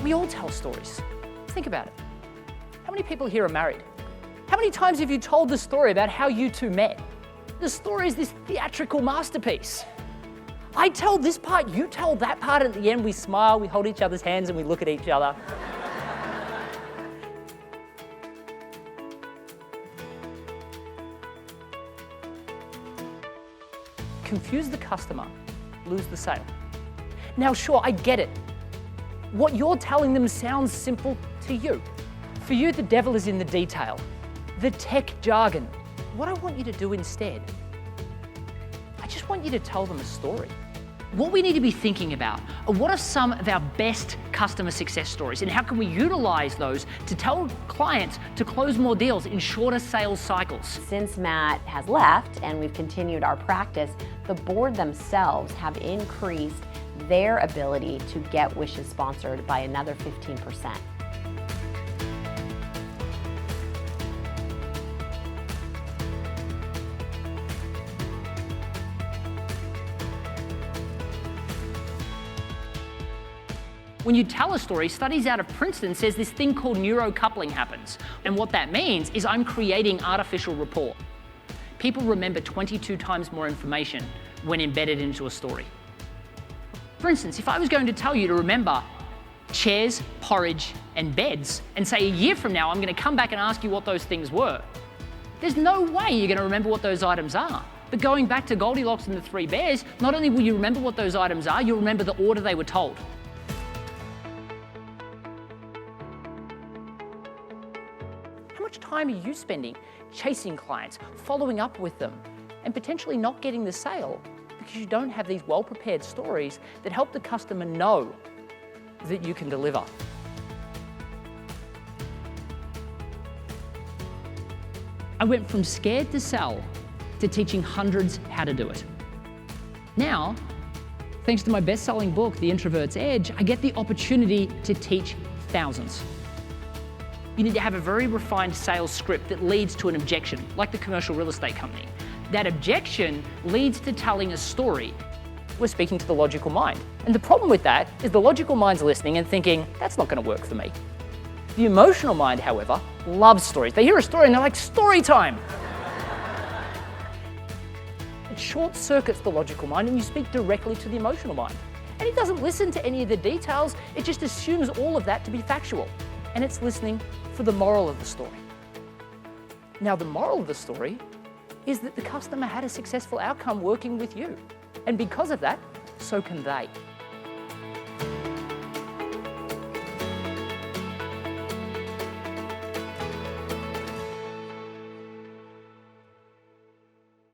We all tell stories. Think about it. How many people here are married? How many times have you told the story about how you two met? The story is this theatrical masterpiece. I tell this part, you tell that part, and at the end we smile, we hold each other's hands, and we look at each other. Confuse the customer, lose the sale. Now sure, I get it. What you're telling them sounds simple to you. For you, the devil is in the detail, the tech jargon. What I want you to do instead, I just want you to tell them a story. What we need to be thinking about are what are some of our best customer success stories, and how can we utilize those to tell clients to close more deals in shorter sales cycles. Since Matt has left and we've continued our practice, the board themselves have increased their ability to get wishes sponsored by another 15%. When you tell a story, studies out of Princeton says this thing called neurocoupling happens. And what that means is I'm creating artificial rapport. People remember 22 times more information when embedded into a story. For instance, if I was going to tell you to remember chairs, porridge, and beds, and say a year from now I'm going to come back and ask you what those things were, there's no way you're going to remember what those items are. But going back to Goldilocks and the Three Bears, not only will you remember what those items are, you'll remember the order they were told. How much time are you spending chasing clients, following up with them, and potentially not getting the sale because you don't have these well-prepared stories that help the customer know that you can deliver? I went from scared to sell to teaching hundreds how to do it. Now, thanks to my best-selling book, The Introvert's Edge, I get the opportunity to teach thousands. You need to have a very refined sales script that leads to an objection, like the commercial real estate company. That objection leads to telling a story. We're speaking to the logical mind. And the problem with that is the logical mind's listening and thinking, that's not going to work for me. The emotional mind, however, loves stories. They hear a story and they're like, story time. It short circuits the logical mind and you speak directly to the emotional mind. And it doesn't listen to any of the details, it just assumes all of that to be factual. And it's listening for the moral of the story. Now, the moral of the story is that the customer had a successful outcome working with you. And because of that, so can they.